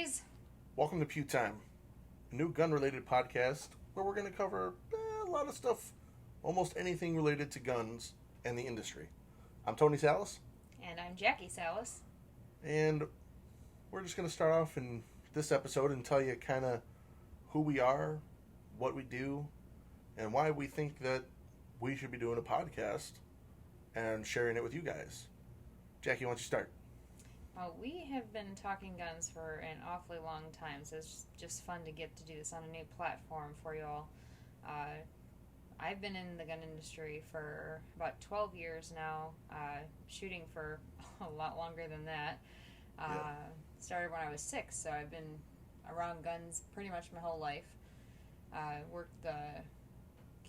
guys. Welcome to Pew Time, a new gun-related podcast where we're going to cover a lot of stuff, almost anything related to guns and the industry. I'm Tony Salas. And I'm Jackie Salas. And we're just going to start off in this episode and tell you kind of who we are, what we do, and why we think that we should be doing a podcast and sharing it with you guys. Jackie, why don't you start? Well, we have been talking guns for an awfully long time, so it's just fun to get to do this on a new platform for you all. I've been in the gun industry for about 12 years now, shooting for a lot longer than that. Started when I was 6, so I've been around guns pretty much my whole life. Worked the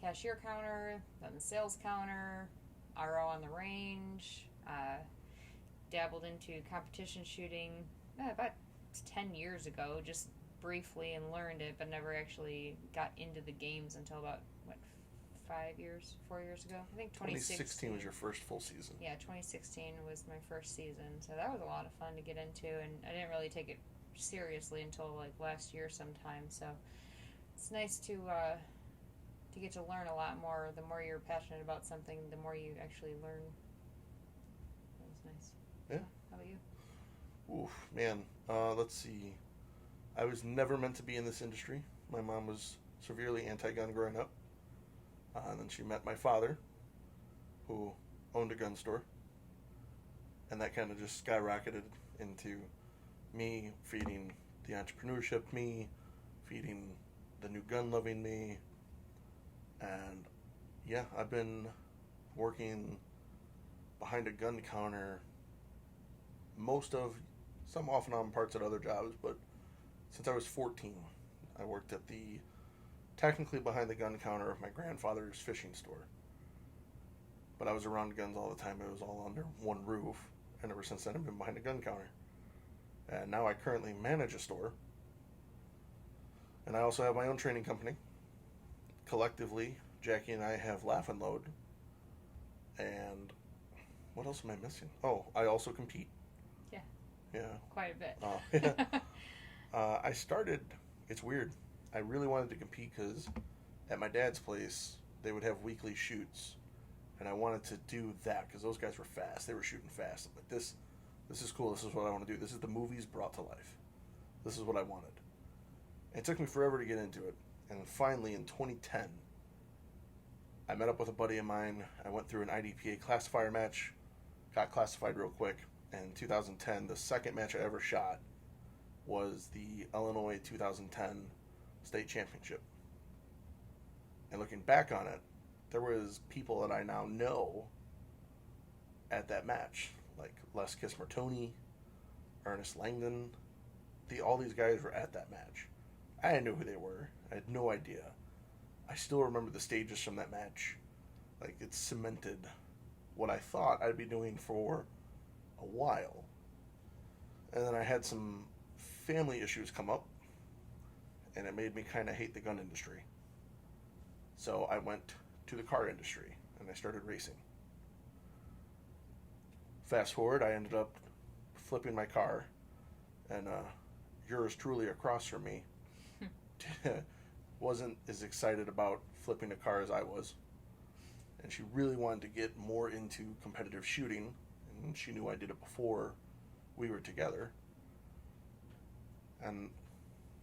cashier counter, then the sales counter, RO on the range, dabbled into competition shooting about 10 years ago, just briefly, and learned it, but never actually got into the games until about, 4 years ago? I think 2016 was your first full season. Yeah, 2016 was my first season, so that was a lot of fun to get into, and I didn't really take it seriously until last year sometime, so it's nice to get to learn a lot more. The more you're passionate about something, the more you actually learn. That was nice. Yeah. How about you? Oof, man. Let's see. I was never meant to be in this industry. My mom was severely anti-gun growing up. And then she met my father, who owned a gun store. And that kind of just skyrocketed into me feeding the entrepreneurship me, feeding the new gun-loving me. And, yeah, I've been working behind a gun counter some off and on parts at other jobs, but since I was 14, I worked at technically behind the gun counter of my grandfather's fishing store. But I was around guns all the time. It was all under one roof, and ever since then I've been behind a gun counter. And now I currently manage a store, and I also have my own training company. Collectively, Jackie and I have Laugh and Load. And what else am I missing? Oh, I also compete. Yeah. Quite a bit. I started, it's weird, I really wanted to compete because at my dad's place, they would have weekly shoots, and I wanted to do that because those guys were fast. They were shooting fast. I'm like, this is cool. This is what I want to do. This is the movies brought to life. This is what I wanted. And it took me forever to get into it, and finally in 2010, I met up with a buddy of mine. I went through an IDPA classifier match, got classified real quick. And in 2010, the second match I ever shot was the Illinois 2010 state championship. And looking back on it, there was people that I now know at that match, like Les Kismertoni, Ernest Langdon. All these guys were at that match. I didn't know who they were. I had no idea. I still remember the stages from that match. It cemented what I thought I'd be doing for a while. And then I had some family issues come up, and it made me kind of hate the gun industry. So I went to the car industry, and I started racing. Fast forward, I ended up flipping my car, and yours truly across from me wasn't as excited about flipping a car as I was. And she really wanted to get more into competitive shooting, and she knew I did it before we were together. And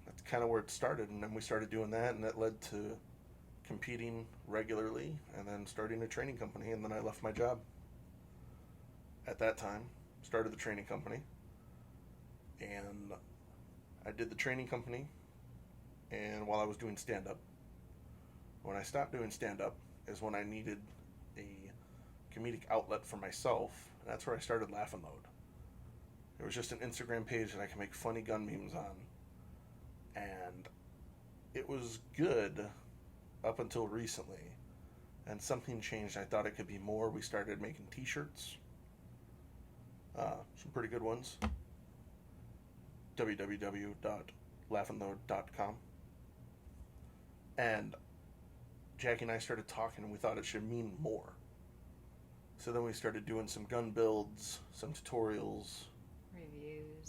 that's kind of where it started. And then we started doing that, and that led to competing regularly, and then starting a training company. And then I left my job at that time, started the training company, and I did the training company, and while I was doing stand-up. When I stopped doing stand-up is when I needed a comedic outlet for myself, and that's where I started Laugh and Load. It was just an Instagram page that I could make funny gun memes on, and it was good up until recently, and something changed. I thought it could be more. We started making t-shirts, some pretty good ones, www.laughandload.com, and Jackie and I started talking, and we thought it should mean more. So then we started doing some gun builds, some tutorials,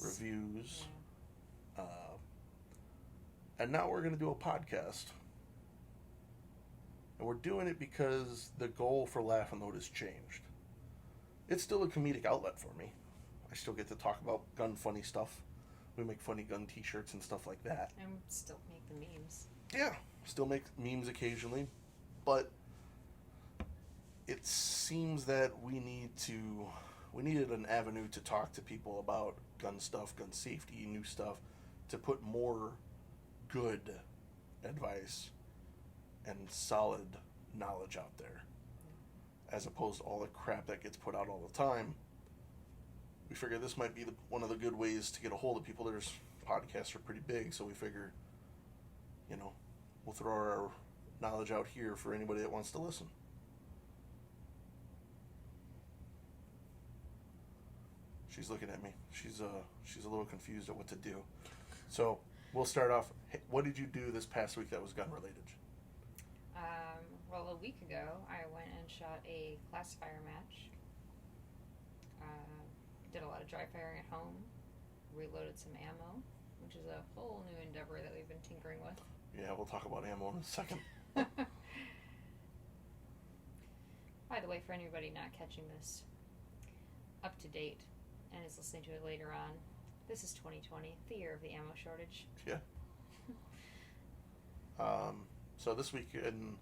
reviews. And now we're going to do a podcast. And we're doing it because the goal for Laugh and Load has changed. It's still a comedic outlet for me. I still get to talk about gun funny stuff. We make funny gun t-shirts and stuff like that. And still make the memes. Yeah, still make memes occasionally. But it seems that we needed an avenue to talk to people about gun stuff, gun safety, new stuff, to put more good advice and solid knowledge out there, as opposed to all the crap that gets put out all the time. We figure this might be one of the good ways to get a hold of people. There's podcasts are pretty big, so we figure, we'll throw our knowledge out here for anybody that wants to listen. She's looking at me. She's a little confused at what to do. So we'll start off. Hey, what did you do this past week that was gun related? Well, a week ago, I went and shot a classifier match. Did a lot of dry firing at home. Reloaded some ammo, which is a whole new endeavor that we've been tinkering with. Yeah, we'll talk about ammo in a second. By the way, for anybody not catching this up to date and is listening to it later on, this is 2020, the year of the ammo shortage. Yeah. So this week in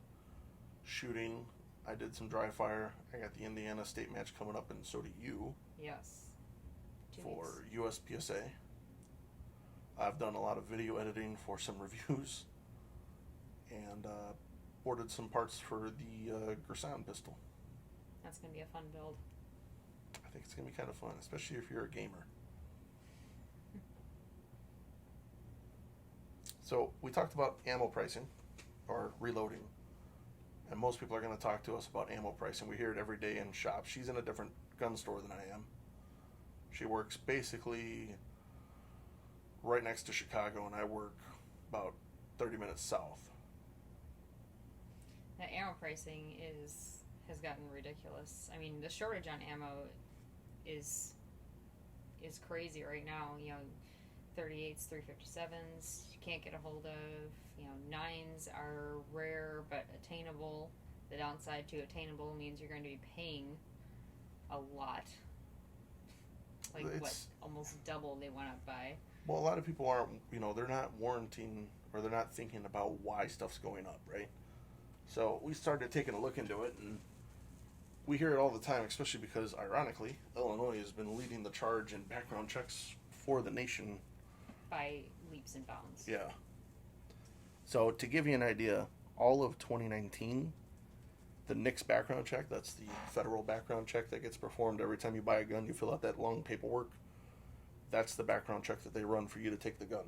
shooting, I did some dry fire. I got the Indiana State match coming up, and so do you. Yes. 2 for weeks. USPSA. I've done a lot of video editing for some reviews, and ordered some parts for the Gersan pistol. That's going to be a fun build. I think it's going to be kind of fun, especially if you're a gamer. So we talked about ammo pricing, or reloading, and most people are going to talk to us about ammo pricing. We hear it every day in shops. She's in a different gun store than I am. She works basically right next to Chicago, and I work about 30 minutes south. The ammo pricing has gotten ridiculous. I mean, the shortage on ammo is crazy right now. 38s, 357s, you can't get a hold of. 9s are rare but attainable. The downside to attainable means you're going to be paying a lot. Almost double they went up by. Well, a lot of people aren't, they're not warranting, or they're not thinking about why stuff's going up, right? So we started taking a look into it, and we hear it all the time, especially because, ironically, Illinois has been leading the charge in background checks for the nation. By leaps and bounds. Yeah. So to give you an idea, all of 2019, the NICS background check, that's the federal background check that gets performed every time you buy a gun, you fill out that long paperwork. That's the background check that they run for you to take the gun.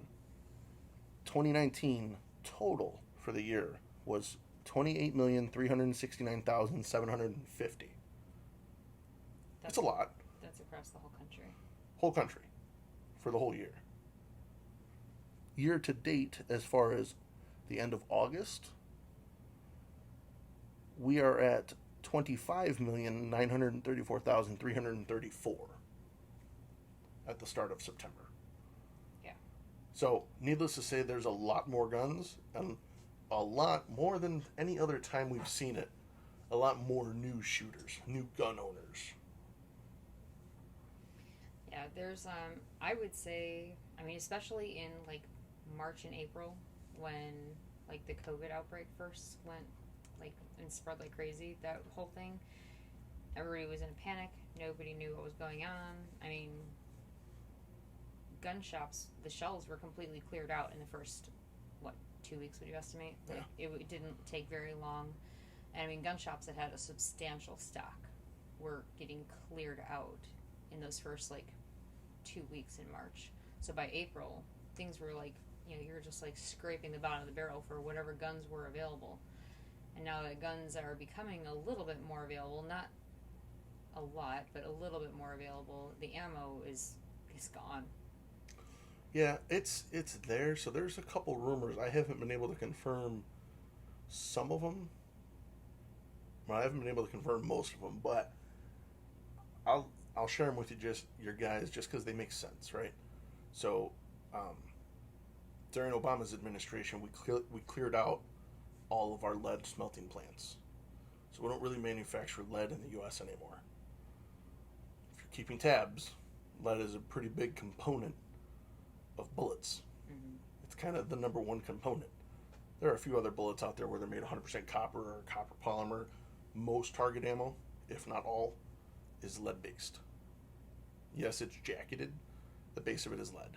2019 total for the year was 28,369,750. That's a lot. That's across the whole country. Whole country. For the whole year. Year to date, as far as the end of August, we are at 25,934,334 at the start of September. Yeah. So, needless to say, there's a lot more guns, and a lot more than any other time we've seen it. A lot more new shooters, new gun owners. Yeah, there's, I would say, especially in, March and April, when, the COVID outbreak first went, and spread like crazy, that whole thing, everybody was in a panic, nobody knew what was going on. Gun shops, the shelves were completely cleared out in the first, 2 weeks, would you estimate? Yeah. It didn't take very long. And gun shops that had a substantial stock were getting cleared out in those first, 2 weeks in March. So by April, things were you were just scraping the bottom of the barrel for whatever guns were available. And now that guns are becoming a little bit more available, not a lot, but a little bit more available, the ammo is gone. Yeah, it's there. So there's a couple rumors. I haven't been able to confirm some of them. Well, I haven't been able to confirm most of them, but I'll share them with you, just your guys, just because they make sense, right? So, during Obama's administration, we cleared out all of our lead smelting plants. So we don't really manufacture lead in the U.S. anymore. If you're keeping tabs, lead is a pretty big component of bullets. Mm-hmm. It's kind of the number one component. There are a few other bullets out there where they're made 100% copper or copper polymer. Most target ammo, if not all, is lead-based. Yes, it's jacketed. The base of it is lead.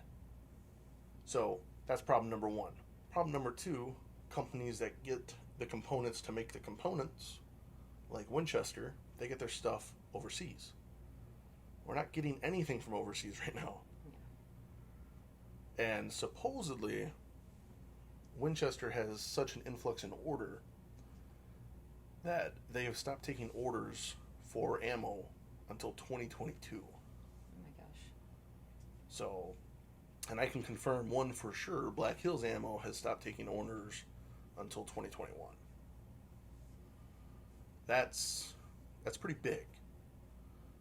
So that's problem number one. Problem number two, companies that get the components to make the components, like Winchester, they get their stuff overseas. We're not getting anything from overseas right now. And supposedly, Winchester has such an influx in order that they have stopped taking orders for ammo until 2022. Oh my gosh. So, and I can confirm one for sure, Black Hills Ammo has stopped taking orders until 2021. That's pretty big.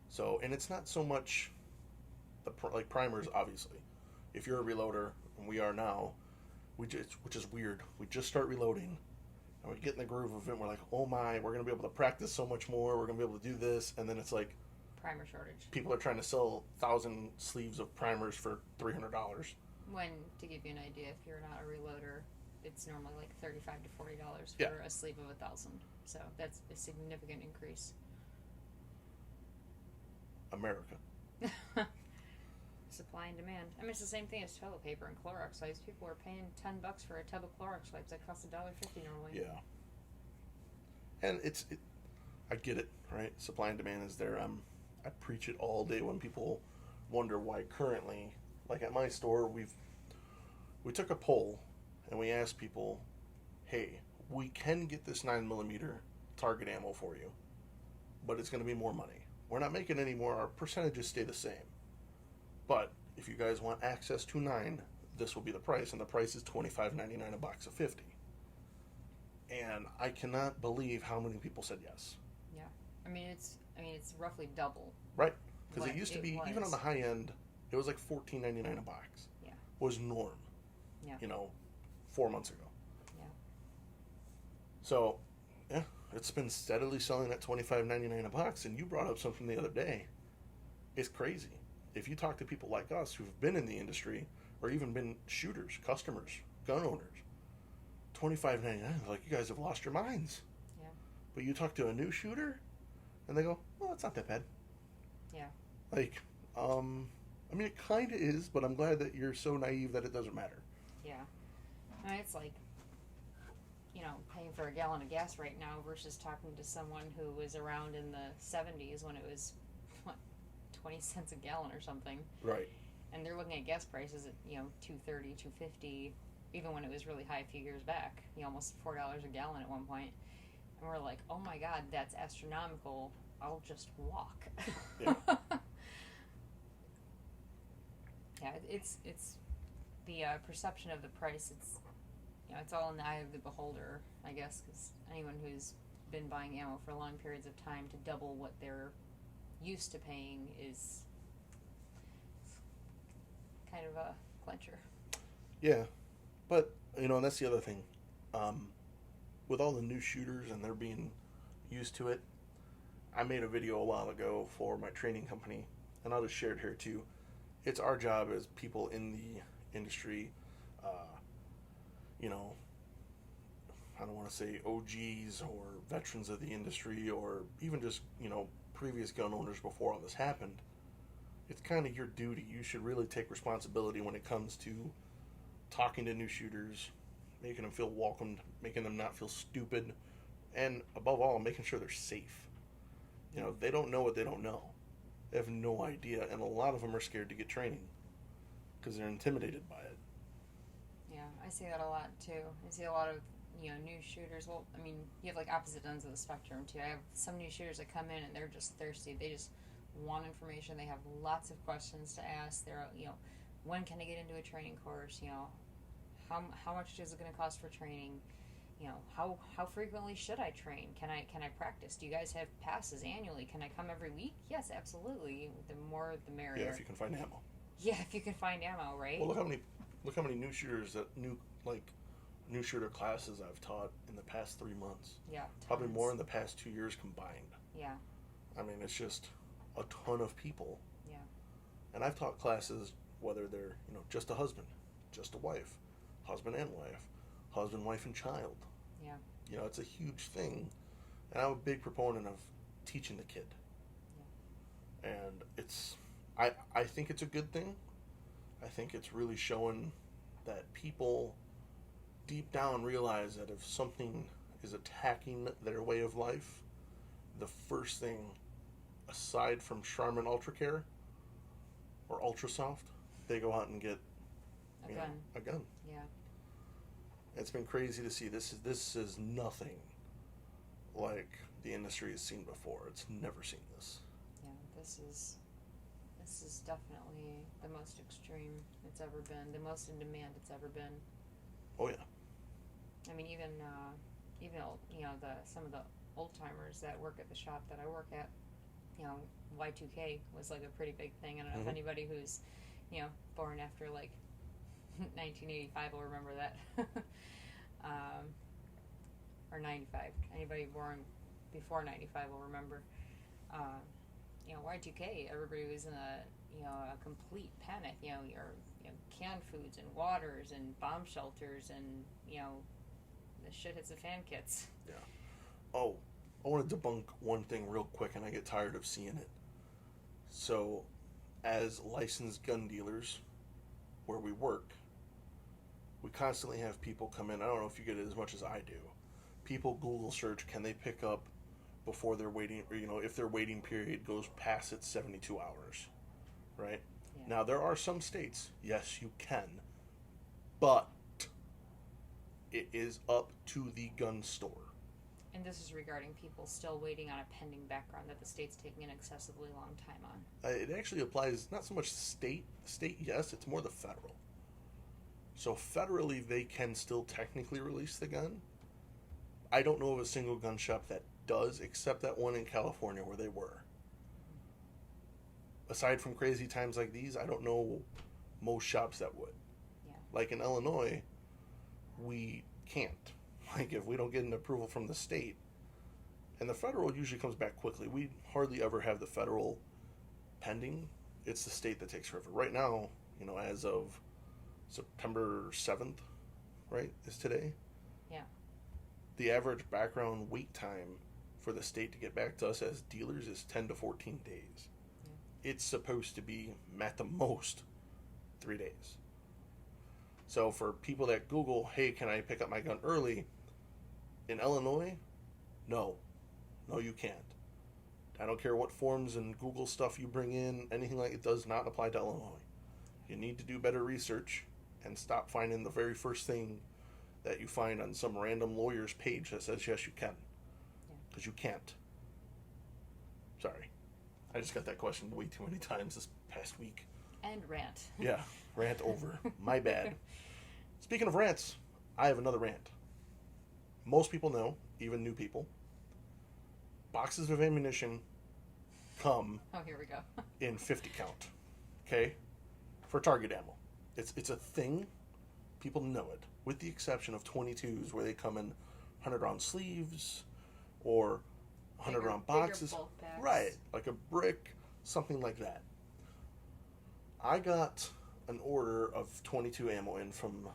So, and it's not so much like primers, obviously. If you're a reloader, and we are now, which is weird, we just start reloading, and we get in the groove of it, and we're like, oh my, we're going to be able to practice so much more, we're going to be able to do this, and then it's like, primer shortage. People are trying to sell 1,000 sleeves of primers for $300. When, to give you an idea, if you're not a reloader, it's normally like $35 to $40 for a sleeve of 1,000. So that's a significant increase. America. Supply and demand. I mean, it's the same thing as toilet paper and Clorox wipes. People are paying $10 for a tub of Clorox wipes that costs $1.50 normally. Yeah. And I get it, right? Supply and demand is there. I preach it all day when people wonder why currently, like at my store, we took a poll and we asked people, hey, we can get this 9mm target ammo for you, but it's going to be more money. We're not making any more. Our percentages stay the same. But if you guys want access to 9, this will be the price, and the price is $25.99 a box of 50. And I cannot believe how many people said yes. Yeah, I mean it's roughly double. Right, because it used to be even on the high end, it was like $14.99 a box. Yeah, was norm. Yeah, 4 months ago. Yeah. So, yeah, it's been steadily selling at $25.99 a box, and you brought up something the other day. It's crazy. If you talk to people like us who've been in the industry, or even been shooters, customers, gun owners, $25.99, like, you guys have lost your minds. Yeah. But you talk to a new shooter, and they go, well, it's not that bad. Yeah. Like, I mean, it kind of is, but I'm glad that you're so naive that it doesn't matter. Yeah. I mean, it's like, paying for a gallon of gas right now versus talking to someone who was around in the 70s when it was, 20 cents a gallon or something. Right. And they're looking at gas prices at, $2.30, $2.50, even when it was really high a few years back, almost $4 a gallon at one point. And we're like, oh my God, that's astronomical. I'll just walk. Yeah. Yeah, it's the perception of the price. It's all in the eye of the beholder, I guess, because anyone who's been buying ammo for long periods of time to double what they're used to paying is kind of a clincher. Yeah, but that's the other thing. With all the new shooters and they're being used to it, I made a video a while ago for my training company, and I'll just share it here too. It's our job as people in the industry, I don't want to say OGs or veterans of the industry, or even just, previous gun owners before all this happened. It's kind of your duty. You should really take responsibility when it comes to talking to new shooters, making them feel welcomed, making them not feel stupid, and above all, making sure they're safe. They don't know what they don't know. They have no idea, and a lot of them are scared to get training because they're intimidated by it. Yeah, I see that a lot too. I see a lot of new shooters. Well, I mean, you have like opposite ends of the spectrum too. I have some new shooters that come in and they're just thirsty. They just want information. They have lots of questions to ask. They're when can I get into a training course? How much is it going to cost for training? How frequently should I train? Can I practice? Do you guys have passes annually? Can I come every week? Yes, absolutely. The more the merrier. Yeah, if you can find ammo. Yeah, if you can find ammo, right? Well, look how many Look how many new shooter classes I've taught in the past 3 months. Yeah. Probably tons. more in the past 2 years combined. Yeah. I mean, it's just a ton of people. Yeah. And I've taught classes whether they're, just a husband, just a wife, husband and wife, husband, wife, and child. Yeah. It's a huge thing. And I'm a big proponent of teaching the kid. Yeah. And I think it's a good thing. I think it's really showing that people deep down realize that if something is attacking their way of life, the first thing, aside from Charmin Ultra Care or Ultra Soft, they go out and get a gun. Yeah. It's been crazy to see. This is nothing like the industry has seen before. It's never seen this. Yeah, this is definitely the most extreme it's ever been, the most in demand it's ever been. Oh yeah. I mean, even some of the old timers that work at the shop that I work at, Y2K was like a pretty big thing. I don't know if anybody who's, born after like 1985 will remember that, or 95. Anybody born before 95 will remember. Y2K, everybody was in a complete panic. Your canned foods and waters and bomb shelters and the shit hits the fan kits. Yeah. Oh, I want to debunk one thing real quick, and I get tired of seeing it. So, as licensed gun dealers, where we work, we constantly have people come in. I don't know if you get it as much as I do. People Google search, can they pick up before they're waiting, or if their waiting period goes past its 72 hours, right? Yeah. Now, there are some states, yes, you can, but it is up to the gun store. And this is regarding people still waiting on a pending background that the state's taking an excessively long time on. It actually applies not so much state, yes, it's more the federal. So federally, they can still technically release the gun. I don't know of a single gun shop that does, except that one in California where they were. Aside from crazy times like these, I don't know most shops that would. Yeah. Like in Illinois, we can't. Like if we don't get an approval from the state, and the federal usually comes back quickly. We hardly ever have the federal pending. It's the state that takes forever. Right now, as of September 7th, right, is today? Yeah. The average background wait time for the state to get back to us as dealers is 10 to 14 days. Yeah. It's supposed to be, at the most, 3 days. So for people that Google, hey, can I pick up my gun early? In Illinois, no, you can't. I don't care what forms and Google stuff you bring in, anything like it does not apply to Illinois. You need to do better research and stop finding the very first thing that you find on some random lawyer's page that says, yes, you can. Because you can't. Sorry. I just got that question way too many times this past week. And rant. Yeah, rant over. My bad. Speaking of rants, I have another rant. Most people know, even new people, boxes of ammunition come here we go. in 50 count. Okay? For target ammo. It's a thing. People know it. With the exception of 22s where they come in 100-round sleeves or 100-round boxes. Right. Like a brick, something like that. I got an order of 22 ammo in from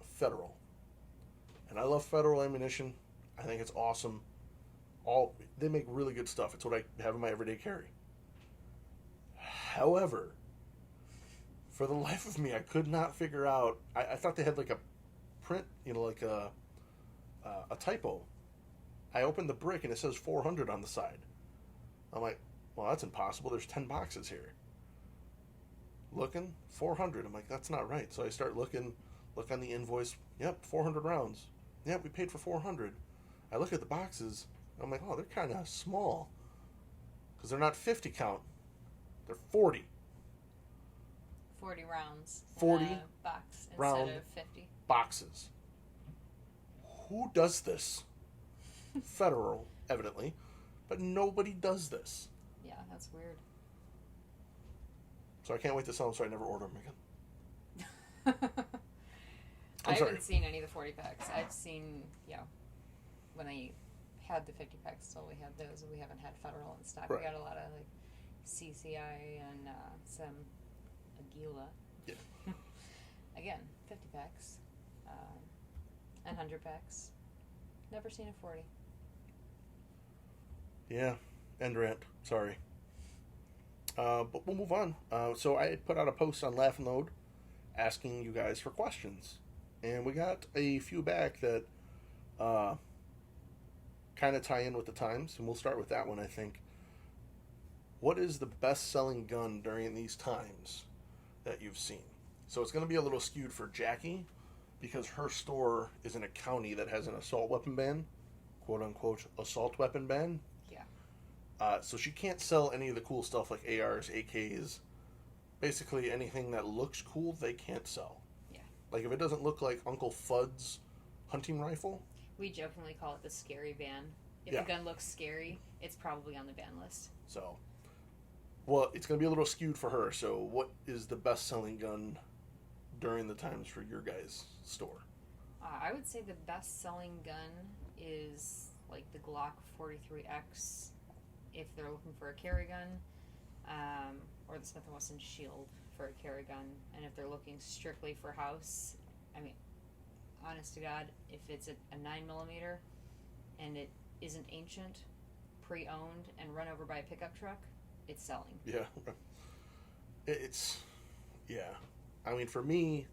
Federal. And I love Federal ammunition. I think it's awesome. They make really good stuff. It's what I have in my everyday carry. However, for the life of me, I could not figure out. I thought they had like a print, like a typo. I opened the brick and it says 400 on the side. I'm like, well, that's impossible. There's 10 boxes here. Looking, 400. I'm like, that's not right. So I start looking, look on the invoice. Yep, 400 rounds. Yep, we paid for 400. I look at the boxes. I'm like, oh, they're kind of small. Because they're not 50 count. They're 40. 40 rounds. 40 in a box round instead of 50. Boxes. Who does this? Federal, evidently. But nobody does this. Yeah, that's weird. So I can't wait to sell them so I never order them again. haven't seen any of the 40 packs. I've seen, when they had the 50 packs, still we had those. We haven't had Federal in stock. Right. We got a lot of like CCI and some Aguila. Yeah. Again, 50 packs and 100 packs. Never seen a 40. Yeah, end rant. Sorry. But we'll move on. So I had put out a post on Laugh and Load asking you guys for questions. And we got a few back that kind of tie in with the times. And we'll start with that one, I think. What is the best-selling gun during these times that you've seen? So it's going to be a little skewed for Jackie because her store is in a county that has an assault weapon ban, quote-unquote assault weapon ban. So she can't sell any of the cool stuff like ARs, AKs. Basically, anything that looks cool, they can't sell. Yeah. Like, if it doesn't look like Uncle Fudd's hunting rifle. We jokingly call it the scary ban. If a gun looks scary, it's probably on the ban list. So, well, it's going to be a little skewed for her. So, what is the best-selling gun during the times for your guys' store? I would say the best-selling gun is, like, the Glock 43X. If they're looking for a carry gun, or the Smith & Wesson Shield for a carry gun, and if they're looking strictly for house, I mean, honest to God, if it's a 9mm and it isn't ancient, pre-owned, and run over by a pickup truck, it's selling. Yeah. I mean, for me,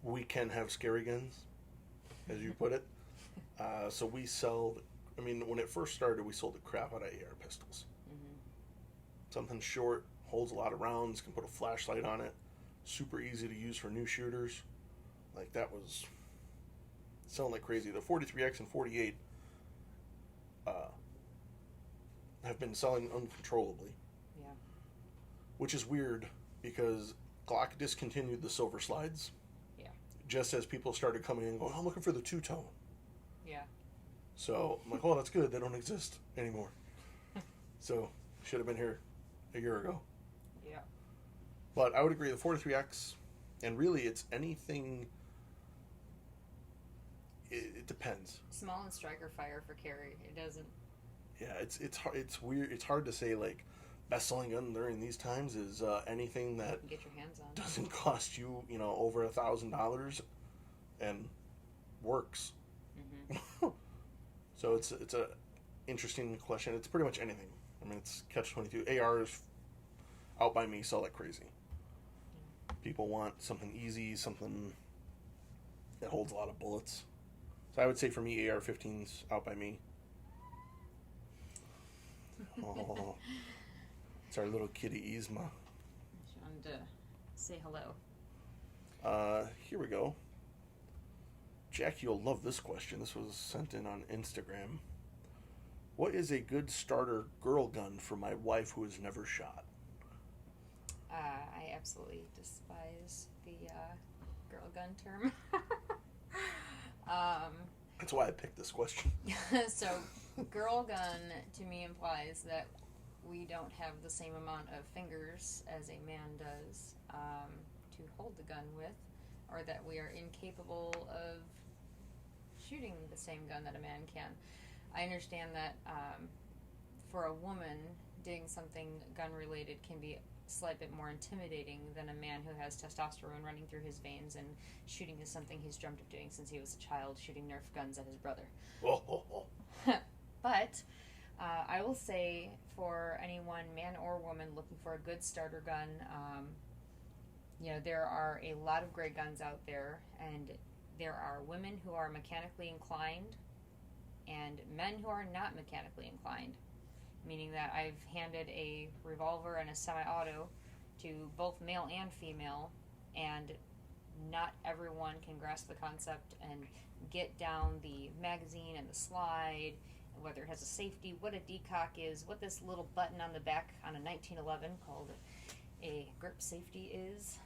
we can have scary guns, as you put it. So we sell... I mean, when it first started, we sold the crap out of AR pistols. Mm-hmm. Something short, holds a lot of rounds, can put a flashlight on it, super easy to use for new shooters. Like, that was selling like crazy. The 43X and 48 have been selling uncontrollably. Yeah. Which is weird, because Glock discontinued the silver slides. Yeah. Just as people started coming in and going, I'm looking for the two-tone. Yeah. So I'm like, oh, that's good. They don't exist anymore. So should have been here a year ago. Yeah. But I would agree, the 43X, and really it's anything. It depends. Small and striker fire for carry. It doesn't. Yeah, it's weird. It's hard to say like best selling gun during these times is anything that you can get your hands on. Doesn't cost you over $1,000 and works. Mm-hmm. So it's a interesting question. It's pretty much anything. I mean, it's catch-22. ARs out by me sell like crazy. People want something easy, something that holds a lot of bullets. So I would say for me, AR-15's out by me. Oh, it's our little kitty Yzma. She wanted to say hello. Here we go. Jack, you'll love this question. This was sent in on Instagram. What is a good starter girl gun for my wife who has never shot? I absolutely despise the girl gun term. That's why I picked this question. So, girl gun to me implies that we don't have the same amount of fingers as a man does to hold the gun with, or that we are incapable of shooting the same gun that a man can. I understand that for a woman, doing something gun-related can be a slight bit more intimidating than a man who has testosterone running through his veins, and shooting is something he's dreamt of doing since he was a child, shooting Nerf guns at his brother. But I will say, for anyone, man or woman, looking for a good starter gun, there are a lot of great guns out there, and there are women who are mechanically inclined and men who are not mechanically inclined, meaning that I've handed a revolver and a semi-auto to both male and female, and not everyone can grasp the concept and get down the magazine and the slide, whether it has a safety, what a decock is, what this little button on the back on a 1911 called a grip safety is.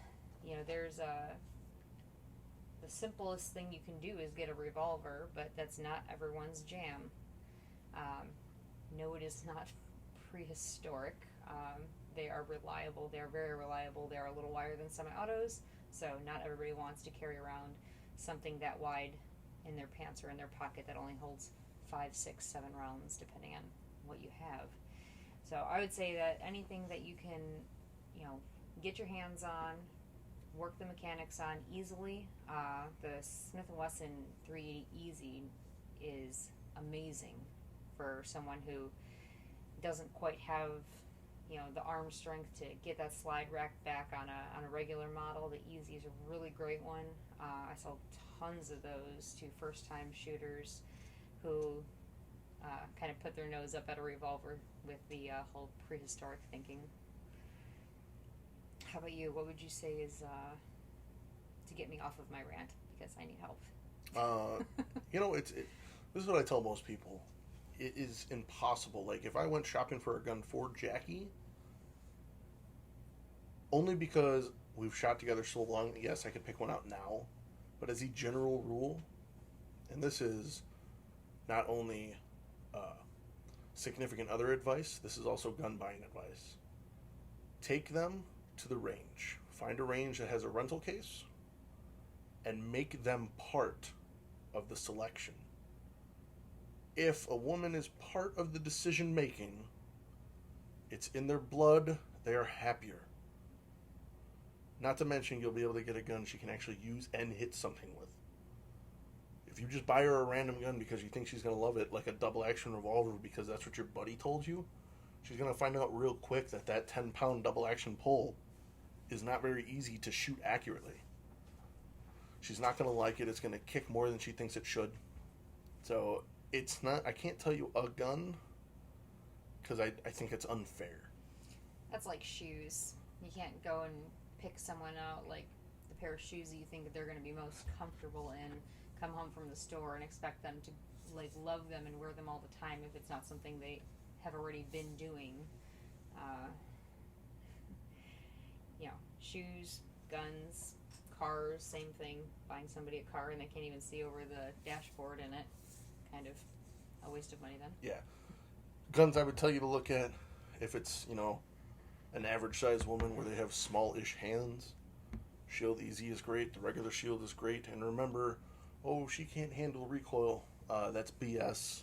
There's the simplest thing you can do is get a revolver, but that's not everyone's jam. No, it is not prehistoric. They are reliable. They are very reliable. They are a little wider than semi-autos, so not everybody wants to carry around something that wide in their pants or in their pocket that only holds 5, 6, 7 rounds, depending on what you have. So I would say that anything that you can, get your hands on, work the mechanics on easily. The Smith & Wesson 380 Easy is amazing for someone who doesn't quite have, the arm strength to get that slide rack back on a regular model. The Easy is a really great one. I saw tons of those to first-time shooters who kind of put their nose up at a revolver with the whole prehistoric thinking. How about you? What would you say is to get me off of my rant, because I need help? This is what I tell most people. It is impossible. Like, if I went shopping for a gun for Jackie, only because we've shot together so long, yes, I could pick one out now, but as a general rule, and this is not only significant other advice, this is also gun buying advice. Take them to the range. Find a range that has a rental case and make them part of the selection. If a woman is part of the decision making, it's in their blood, they are happier. Not to mention, you'll be able to get a gun she can actually use and hit something with. If you just buy her a random gun because you think she's going to love it, like a double action revolver because that's what your buddy told you, she's going to find out real quick that 10-pound double action pole is not very easy to shoot accurately. She's not going to like it. It's going to kick more than she thinks it should. So it's not, I can't tell you a gun because I think it's unfair. That's like shoes. You can't go and pick someone out, like the pair of shoes that you think that they're going to be most comfortable in, come home from the store and expect them to like love them and wear them all the time if it's not something they have already been doing. Shoes, guns, cars, same thing. Buying somebody a car and they can't even see over the dashboard in it, kind of a waste of money then. Yeah. Guns I would tell you to look at if it's, an average sized woman where they have small-ish hands. Shield Easy is great. The regular Shield is great. And remember, she can't handle recoil. That's BS.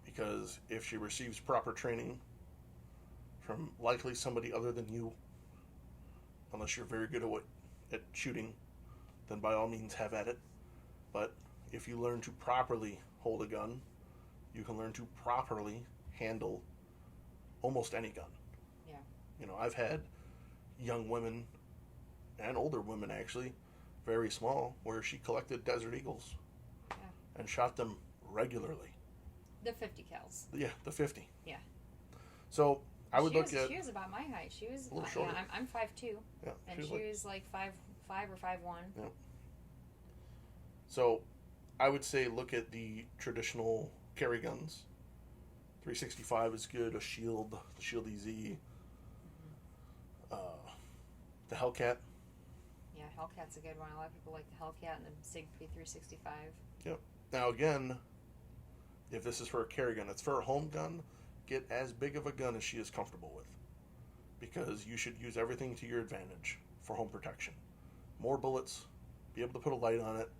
Because if she receives proper training from likely somebody other than you, unless you're very good at shooting, then by all means have at it. But if you learn to properly hold a gun, you can learn to properly handle almost any gun. Yeah. I've had young women, and older women actually, very small, where she collected Desert Eagles and shot them regularly. The 50 cals. Yeah, the 50. Yeah. So I would look at. She was about my height. She was a little shorter. Yeah, I'm 5'2". Yeah, and she was like 5'5" or 5'1". Yeah. So I would say look at the traditional carry guns. 365 is good. A Shield, the Shield EZ. The Hellcat. Yeah, Hellcat's a good one. A lot of people like the Hellcat and the Sig P365. Yep. Now again, if this is for a carry gun, it's for a home gun, get as big of a gun as she is comfortable with. Because you should use everything to your advantage for home protection. More bullets, be able to put a light on it,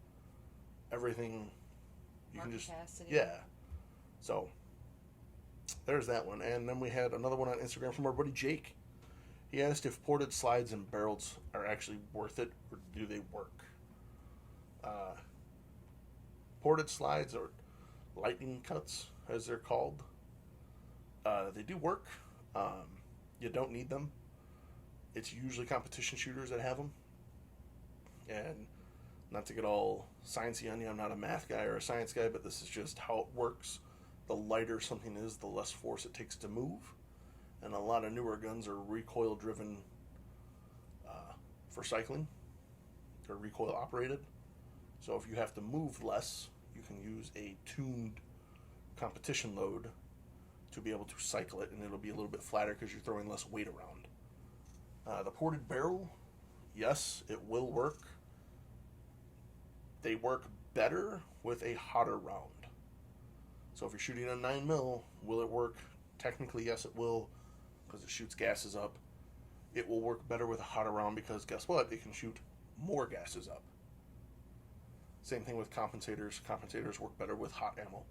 everything. You can just capacity. Yeah. So there's that one. And then we had another one on Instagram from our buddy Jake. He asked if ported slides and barrels are actually worth it, or do they work? Ported slides, or lightning cuts, as they're called, they do work. You don't need them. It's usually competition shooters that have them. And not to get all sciencey on you, I'm not a math guy or a science guy, but this is just how it works. The lighter something is, the less force it takes to move. And a lot of newer guns are recoil driven for cycling. They're recoil operated. So if you have to move less, you can use a tuned competition load to be able to cycle it, and it'll be a little bit flatter because you're throwing less weight around. The ported barrel, yes, it will work. They work better with a hotter round. So if you're shooting a 9mm, will it work? Technically, yes, it will, because it shoots gases up. It will work better with a hotter round because guess what? It can shoot more gases up. Same thing with compensators. Compensators work better with hot ammo.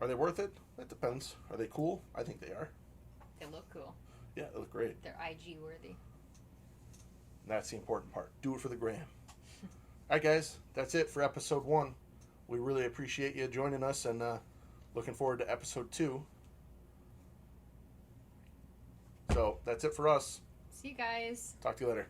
Are they worth it? That depends. Are they cool? I think they are. They look cool. Yeah, they look great. They're IG worthy. That's the important part. Do it for the gram. All right, guys. That's it for episode 1. We really appreciate you joining us, and looking forward to episode 2. So that's it for us. See you guys. Talk to you later.